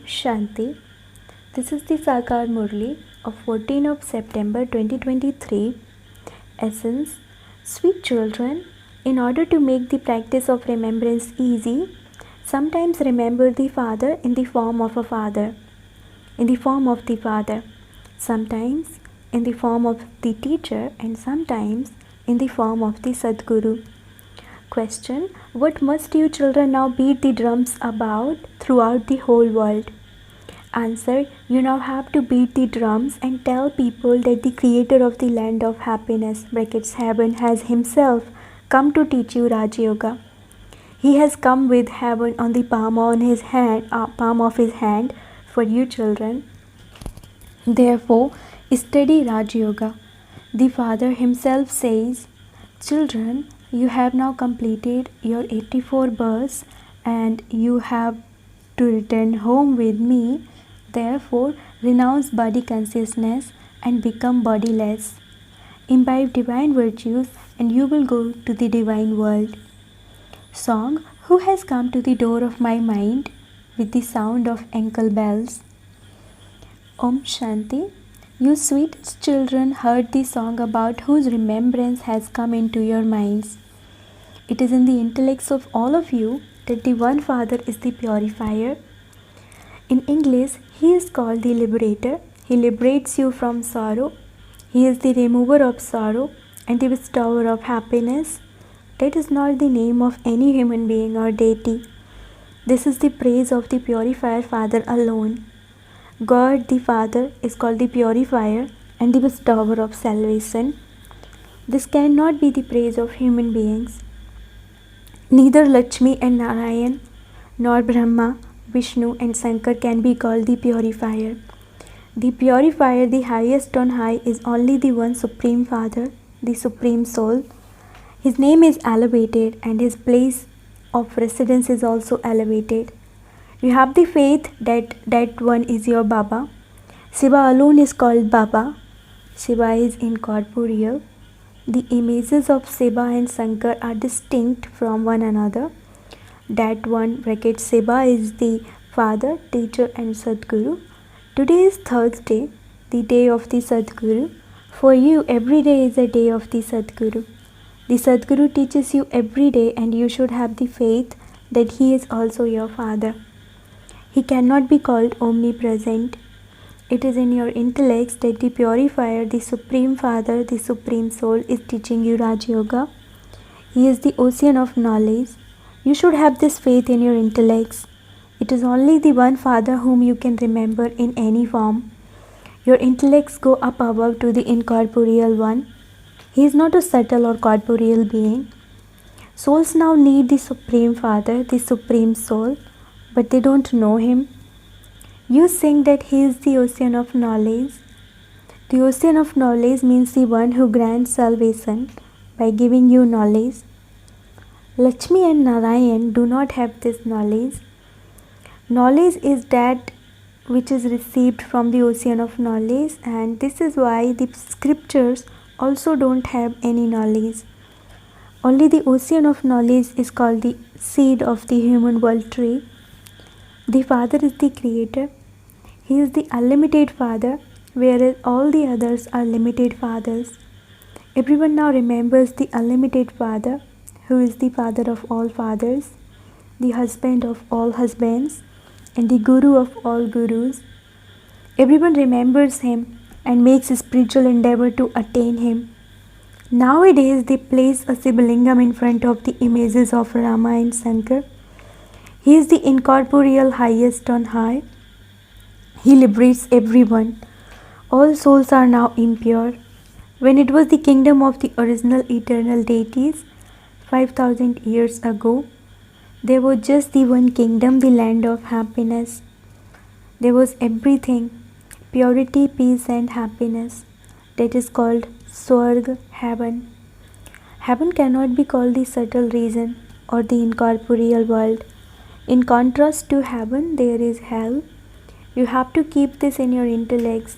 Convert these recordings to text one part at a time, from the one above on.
Shanti. This is the Sakar Murli of 14 of September 2023. Essence. Sweet children, in order to make the practice of remembrance easy, sometimes remember the Father in the form of a Father, in the form of the Father, sometimes in the form of the teacher, and sometimes in the form of the Sadguru. Question. What must you children now beat the drums about throughout the whole world? Answer. You now have to beat the drums and tell people that the creator of the land of happiness (heaven) has himself come to teach you Raj Yoga. He has come with heaven on the palm of his hand for you children. Therefore, study Raj Yoga. The Father himself says, children, you have now completed your 84 births and you have to return home with me. Therefore, renounce body consciousness and become bodiless. Imbibe divine virtues and you will go to the divine world. Song. Who has come to the door of my mind with the sound of ankle bells? Om Shanti. You sweet children heard the song about whose remembrance has come into your minds. It is in the intellects of all of you that the one Father is the purifier. In English, he is called the liberator. He liberates you from sorrow. He is the remover of sorrow and the bestower of happiness. That is not the name of any human being or deity. This is the praise of the purifier Father alone. God the Father is called the purifier and the bestower of salvation. This cannot be the praise of human beings. Neither Lakshmi and Narayan, nor Brahma, Vishnu and Shankar can be called the purifier. The purifier, the highest on high, is only the one Supreme Father, the Supreme Soul. His name is elevated and his place of residence is also elevated. You have the faith that that one is your Baba. Shiva alone is called Baba. Shiva is incorporeal. The images of Shiva and Shankar are distinct from one another. That one Shiva is the Father, Teacher and Sadguru. Today is Thursday, the day of the Sadguru. For you, every day is a day of the Sadguru. The Sadguru teaches you every day and you should have the faith that he is also your Father. He cannot be called omnipresent. It is in your intellects that the purifier, the Supreme Father, the Supreme Soul is teaching you Raj Yoga. He is the ocean of knowledge. You should have this faith in your intellects. It is only the one Father whom you can remember in any form. Your intellects go up above to the incorporeal one. He is not a subtle or corporeal being. Souls now need the Supreme Father, the Supreme Soul, but they don't know him. You sing that he is the ocean of knowledge. The ocean of knowledge means the one who grants salvation by giving you knowledge. Lakshmi and Narayan do not have this knowledge. Knowledge is that which is received from the ocean of knowledge, and this is why the scriptures also don't have any knowledge. Only the ocean of knowledge is called the seed of the human world tree. The Father is the creator. He is the unlimited Father, whereas all the others are limited fathers. Everyone now remembers the unlimited Father, who is the Father of all fathers, the husband of all husbands, and the Guru of all gurus. Everyone remembers him and makes a spiritual endeavor to attain him. Nowadays, they place a Sibalingam in front of the images of Rama and Shankar. He is the incorporeal highest on high. He liberates everyone. All souls are now impure. When it was the kingdom of the original eternal deities, 5,000 years ago, there was just the one kingdom, the land of happiness. There was everything, purity, peace and happiness. That is called Swarg, heaven. Heaven cannot be called the subtle region or the incorporeal world. In contrast to heaven, there is hell. You have to keep this in your intellects.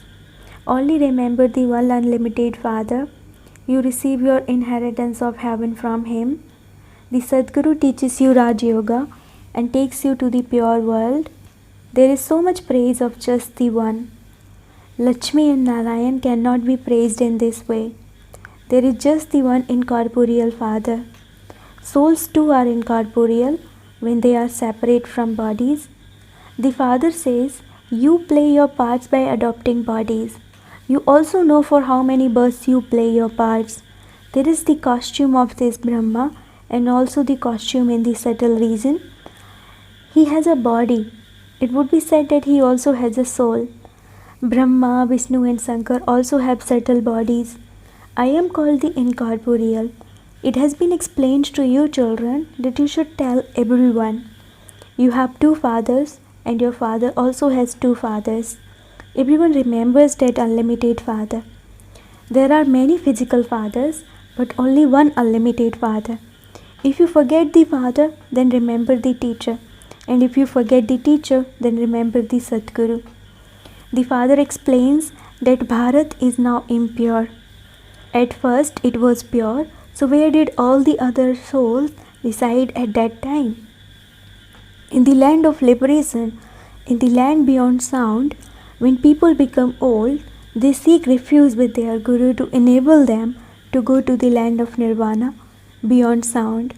Only remember the one unlimited Father. You receive your inheritance of heaven from him. The Sadguru teaches you Raj Yoga and takes you to the pure world. There is so much praise of just the one. Lakshmi and Narayan cannot be praised in this way. There is just the one incorporeal Father. Souls too are incorporeal when they are separate from bodies. The Father says, you play your parts by adopting bodies. You also know for how many births you play your parts. There is the costume of this Brahma and also the costume in the subtle region. He has a body. It would be said that he also has a soul. Brahma, Vishnu and Shankar also have subtle bodies. I am called the incorporeal. It has been explained to you children that you should tell everyone. You have two fathers and your father also has two fathers. Everyone remembers that unlimited Father. There are many physical fathers but only one unlimited Father. If you forget the Father, then remember the teacher. And if you forget the teacher, then remember the Sadguru. The Father explains that Bharat is now impure. At first it was pure, so where did all the other souls reside at that time? In the land of liberation, in the land beyond sound, when people become old, they seek refuge with their Guru to enable them to go to the land of Nirvana, beyond sound.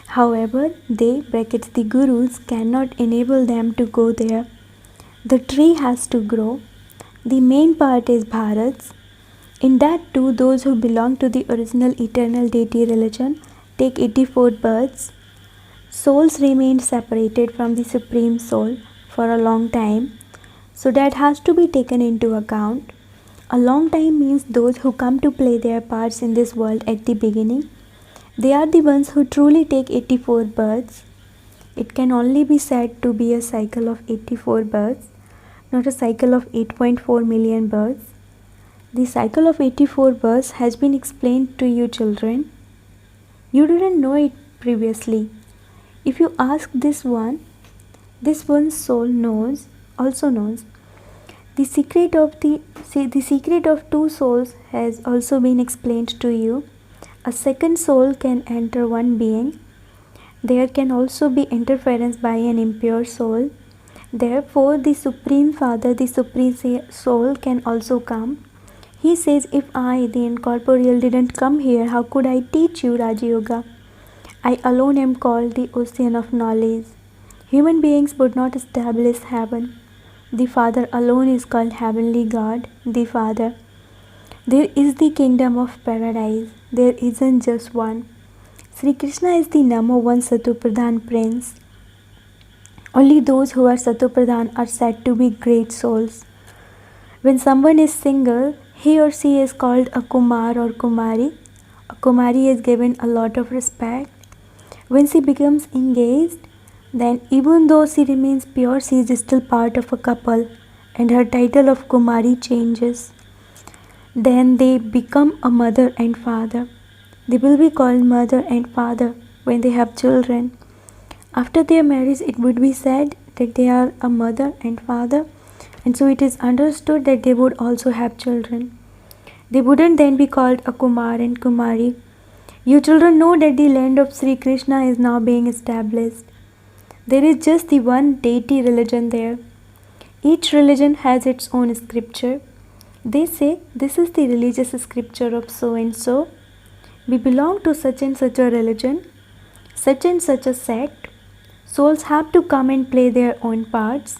However, they, the Gurus, cannot enable them to go there. The tree has to grow. The main part is Bharat's. In that too, those who belong to the original eternal deity religion take 84 births. Souls remain separated from the Supreme Soul for a long time, so that has to be taken into account. A long time means those who come to play their parts in this world at the beginning. They are the ones who truly take 84 births. It can only be said to be a cycle of 84 births, not a cycle of 8.4 million births. The cycle of 84 births has been explained to you children. You didn't know it previously. If you ask this one's soul also knows. The secret of two souls has also been explained to you. A second soul can enter one being. There can also be interference by an impure soul. Therefore, the Supreme Father, the Supreme Soul can also come. He says, if I, the incorporeal, didn't come here, how could I teach you Raja Yoga? I alone am called the ocean of knowledge. Human beings would not establish heaven. The Father alone is called Heavenly God, the Father. There is the kingdom of paradise. There isn't just one. Sri Krishna is the number one Satupradhan Prince. Only those who are Satupradhan are said to be great souls. When someone is single, he or she is called a Kumar or Kumari. A Kumari is given a lot of respect. When she becomes engaged, then even though she remains pure, she is still part of a couple and her title of Kumari changes. Then they become a mother and father. They will be called mother and father when they have children. After their marriage, it would be said that they are a mother and father, and so it is understood that they would also have children. They wouldn't then be called a Kumar and Kumari. You children know that the land of Sri Krishna is now being established. There is just the one deity religion there. Each religion has its own scripture. They say, this is the religious scripture of so and so. We belong to such and such a religion, such and such a sect. Souls have to come and play their own parts.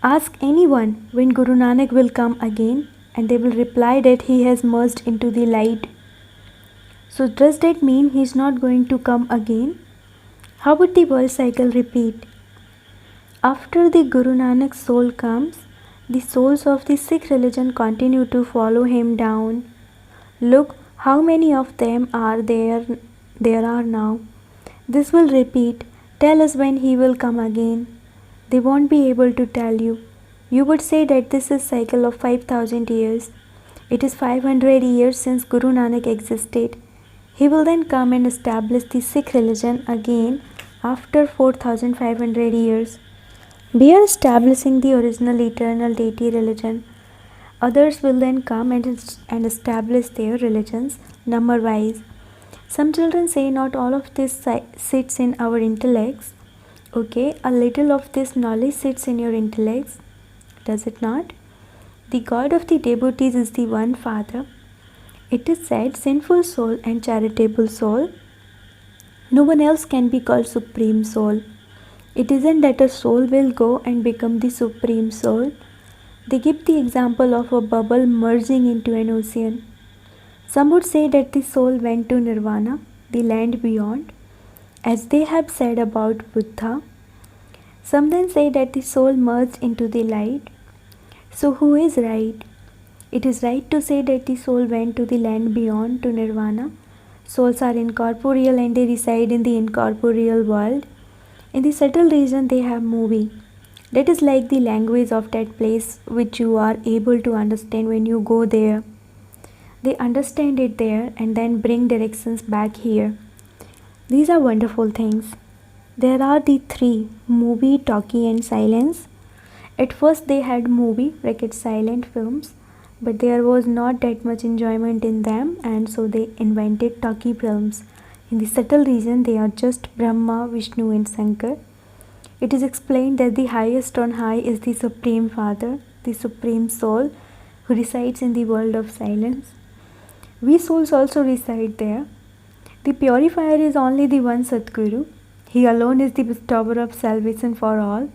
Ask anyone when Guru Nanak will come again, and they will reply that he has merged into the light. So does that mean he is not going to come again? How would the world cycle repeat? After the Guru Nanak's soul comes, the souls of the Sikh religion continue to follow him down. Look how many of them are there are now. This will repeat. Tell us when he will come again. They won't be able to tell you. You would say that this is cycle of 5,000 years. It is 500 years since Guru Nanak existed. He will then come and establish the Sikh religion again after 4,500 years. We are establishing the original eternal deity religion. Others will then come and establish their religions number wise. Some children say not all of this sits in our intellects. Okay, a little of this knowledge sits in your intellects, does it not? The God of the devotees is the one Father. It is said, sinful soul and charitable soul. No one else can be called Supreme Soul. It isn't that a soul will go and become the Supreme Soul. They give the example of a bubble merging into an ocean. Some would say that the soul went to Nirvana, the land beyond, as they have said about Buddha. Some then say that the soul merged into the light. So who is right? It is right to say that the soul went to the land beyond, to Nirvana. Souls are incorporeal and they reside in the incorporeal world. In the subtle region they have movie. That is like the language of that place which you are able to understand when you go there. They understand it there and then bring directions back here. These are wonderful things. There are the three, movie, talkie and silence. At first they had movie, silent films, but there was not that much enjoyment in them, and so they invented talkie films. In the subtle region they are just Brahma, Vishnu and Shankar. It is explained that the highest on high is the Supreme Father, the Supreme Soul, who resides in the world of silence. We souls also reside there. The purifier is only the one Sadguru. He alone is the bestower of salvation for all.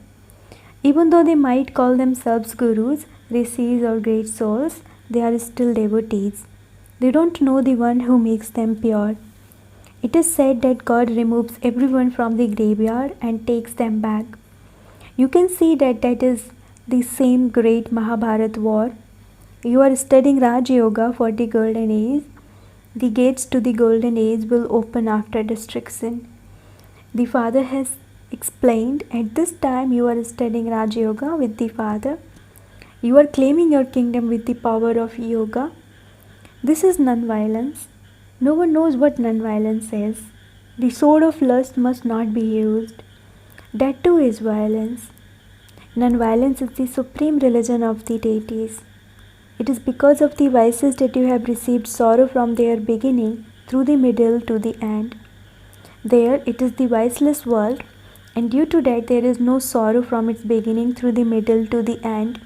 Even though they might call themselves gurus, rishis or great souls, they are still devotees. They don't know the one who makes them pure. It is said that God removes everyone from the graveyard and takes them back. You can see that is the same great Mahabharat war. You are studying Raj Yoga for the golden age. The gates to the golden age will open after destruction. The Father has explained, at this time you are studying Raj Yoga with the Father. You are claiming your kingdom with the power of yoga. This is non-violence. No one knows what non-violence is. The sword of lust must not be used. That too is violence. Non-violence is the supreme religion of the deities. It is because of the vices that you have received sorrow from their beginning through the middle to the end. There it is the viceless world, and due to that there is no sorrow from its beginning through the middle to the end.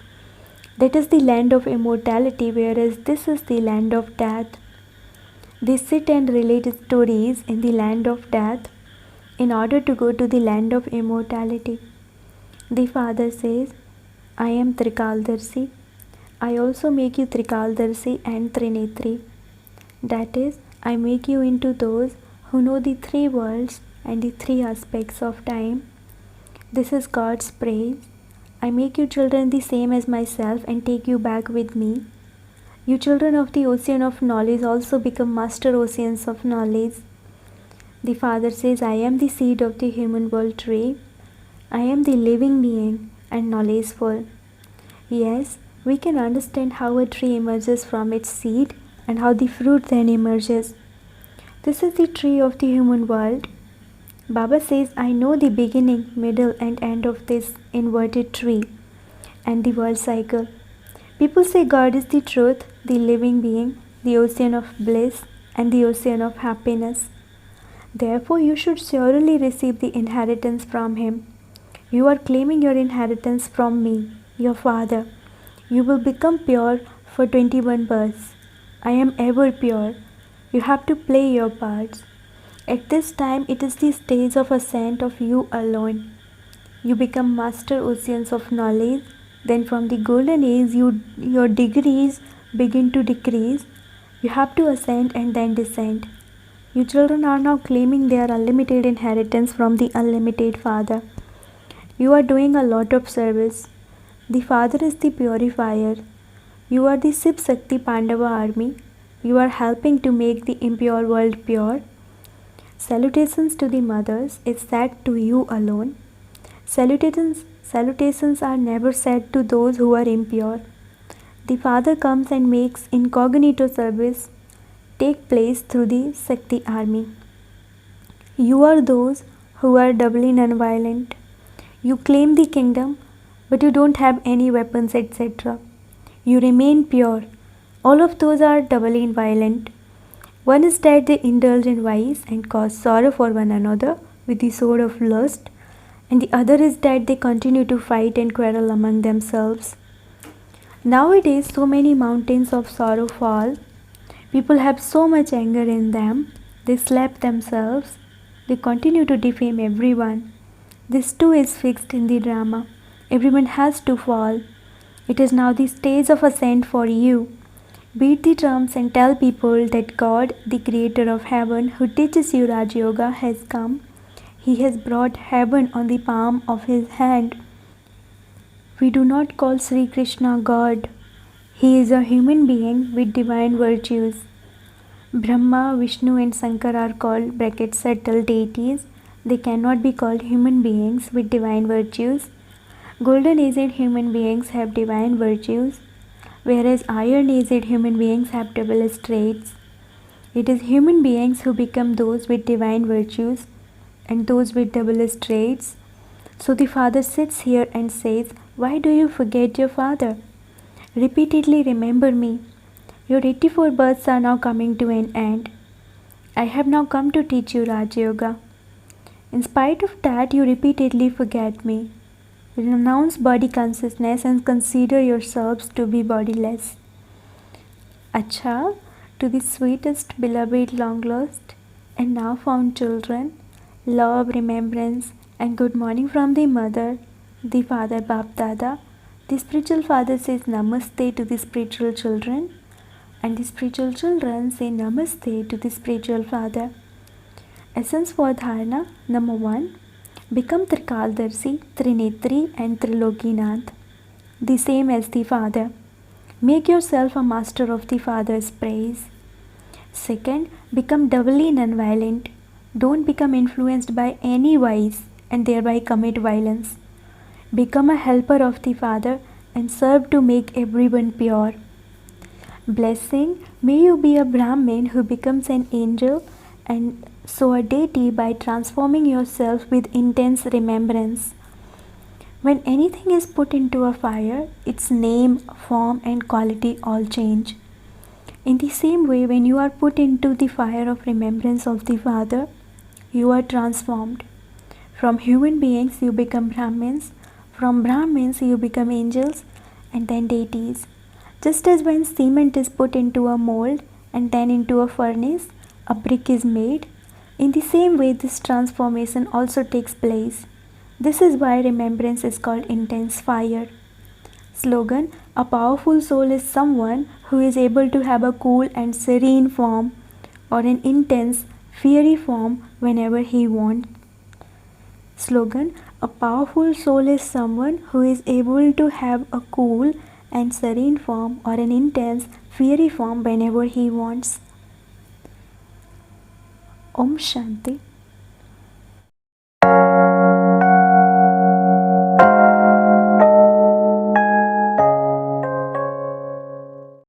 That is the land of immortality, whereas this is the land of death. They sit and relate stories in the land of death in order to go to the land of immortality. The Father says, I am Trikaldarshi. I also make you Trikaldarshi and Trinetri. That is, I make you into those who know the three worlds and the three aspects of time. This is God's praise. I make you children the same as myself and take you back with me. You children of the ocean of knowledge also become master oceans of knowledge. The Father says, I am the seed of the human world tree. I am the living being and knowledgeful. Yes, we can understand how a tree emerges from its seed and how the fruit then emerges. This is the tree of the human world. Baba says, I know the beginning, middle and end of this inverted tree and the world cycle. People say God is the truth, the living being, the ocean of bliss and the ocean of happiness. Therefore, you should surely receive the inheritance from Him. You are claiming your inheritance from me, your Father. You will become pure for 21 births. I am ever pure. You have to play your parts. At this time, it is the stage of ascent of you alone. You become master oceans of knowledge. Then from the golden age, your degrees begin to decrease. You have to ascend and then descend. You children are now claiming their unlimited inheritance from the unlimited Father. You are doing a lot of service. The Father is the purifier. You are the Shiv Shakti Pandava army. You are helping to make the impure world pure. Salutations to the mothers is said to you alone. Salutations are never said to those who are impure. The Father comes and makes incognito service take place through the Shakti army. You are those who are doubly non-violent. You claim the kingdom, but you don't have any weapons, etc. You remain pure. All of those are doubly violent. One is that they indulge in vice and cause sorrow for one another with the sword of lust, and the other is that they continue to fight and quarrel among themselves. Nowadays, so many mountains of sorrow fall. People have so much anger in them. They slap themselves. They continue to defame everyone. This too is fixed in the drama. Everyone has to fall. It is now the stage of ascent for you. Beat the drums and tell people that God, the creator of heaven, who teaches you Raj Yoga, has come. He has brought heaven on the palm of his hand. We do not call Sri Krishna God. He is a human being with divine virtues. Brahma, Vishnu and Shankar are called subtle deities. They cannot be called human beings with divine virtues. Golden aged human beings have divine virtues, whereas iron aged human beings have double traits. It is human beings who become those with divine virtues and those with double traits. So the father sits here and says, "Why do you forget your father? Repeatedly remember me. Your 84 births are now coming to an end. I have now come to teach you Raj Yoga. In spite of that, you repeatedly forget me. Renounce body consciousness and consider yourselves to be bodiless." Acha, to the sweetest, beloved, long lost, and now found children, love, remembrance, and good morning from the mother, the father Bap Dada. The spiritual father says Namaste to the spiritual children, and the spiritual children say Namaste to the spiritual father. Essence for Dharana. Number 1. Become Trikaldarshi, Trinetri and Trilokinath, the same as the Father. Make yourself a master of the Father's praise. Second, become doubly non-violent. Don't become influenced by any vice and thereby commit violence. Become a helper of the Father and serve to make everyone pure. Blessing. May you be a Brahmin who becomes an angel and so a deity by transforming yourself with intense remembrance. When anything is put into a fire, its name, form and quality all change. In the same way, when you are put into the fire of remembrance of the Father, you are transformed. From human beings you become Brahmins, from Brahmins you become angels and then deities. Just as when cement is put into a mold and then into a furnace, a brick is made, in the same way this transformation also takes place. This is why remembrance is called intense fire. Slogan. A powerful soul is someone who is able to have a cool and serene form or an intense, fiery form whenever he wants. Slogan. A powerful soul is someone who is able to have a cool and serene form or an intense, fiery form whenever he wants. Om Shanti.